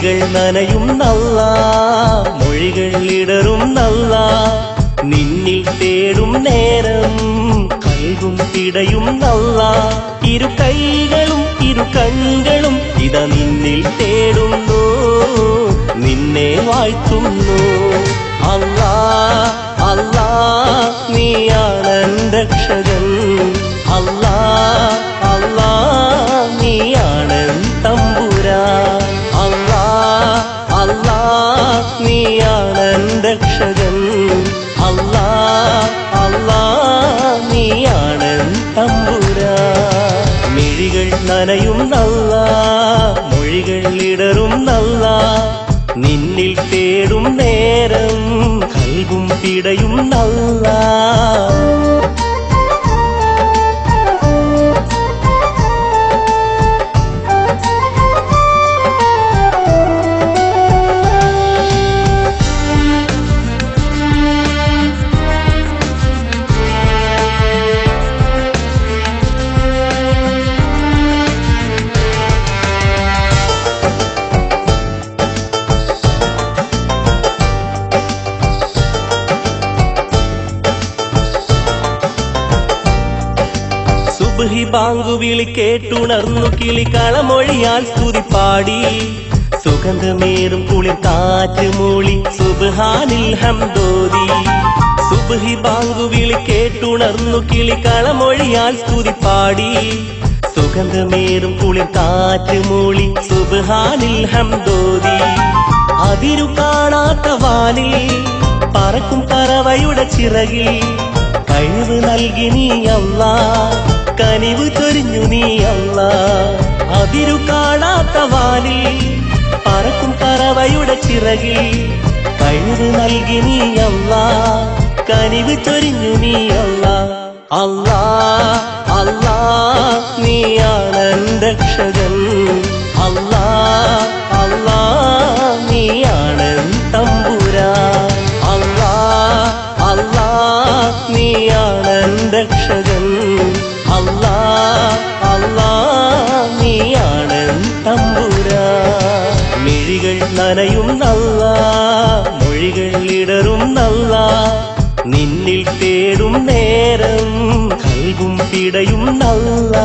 മിഴികൾ നനയും നല്ല മൊഴികൾ ഇടറും നല്ല നിന്നിൽ തേടും നേരം കൽവും പിടയും നല്ല ഇരു കൈകളും ഇരു കണ്ണുകളും ഇതാ നിന്നിൽ തേടുന്നു നിന്നെ വാഴ്ത്തുന്നു അല്ലാ അല്ലാ നീയാണ് രക്ഷകൻ അല്ലാ അല്ലാ നീയാണ് തമ്പുരാൻ അല്ലാ അല്ലാ നീയാണ് രക്ഷകൻ അല്ലാ അല്ലാ നീയാണ് തമ്പുരാൻ മിഴികൾ നനയും നല്ല മൊഴികൾ ഇടറും നല്ല നിന്നിൽ തേടും നേരം കൽവും പിടയും നല്ല ബാങ്കുവിളി കേട്ടുണർന്നു കിളികളമൊഴിയാൽ സ്തുതിപ്പാടി സുഗന്ധമേറും കുളിർ കാറ്റ് മൂളി സുബ്ഹാനിൽ ഹംദോദി സുബ്ഹി ബാങ്കുവിളി കേട്ടുണർന്നു കിളികളമൊഴിയാൽ സ്തുതിപ്പാടി സുഗന്ധമേറും കുളിർ കാറ്റ് മൂളി സുബ്ഹാനിൽ ഹംദോദി അതിരു കാണാത്ത വാനിൽ പറക്കും പറവയുടെ ചിറകിൽ കഴിവ് നൽകി നീ അല്ലാ കനിവ് ചൊരിഞ്ഞു നീ അല്ലാ അതിരു കാണാത്ത വാനിൽ പറക്കും പറവയുടെ ചിറകിൽ കഴിവ് നൽകി നീ അല്ലാ കനിവ് ചൊരിഞ്ഞു നീ അല്ലാ അല്ലാ അല്ലാ നീയാണ് രക്ഷകൻ അല്ലാ അല്ലാ നീയാണ് തമ്പുരാൻ അല്ലാ അല്ലാ നീയാണ് രക്ഷകൻ അല്ലാ അല്ലാ നീയാണ് തമ്പുരാൻ മിഴികൾ നനയും നല്ല മൊഴികൾ ഇടറും നല്ല നിന്നിൽ തേടും നേരം കൽവും പിടയും നല്ല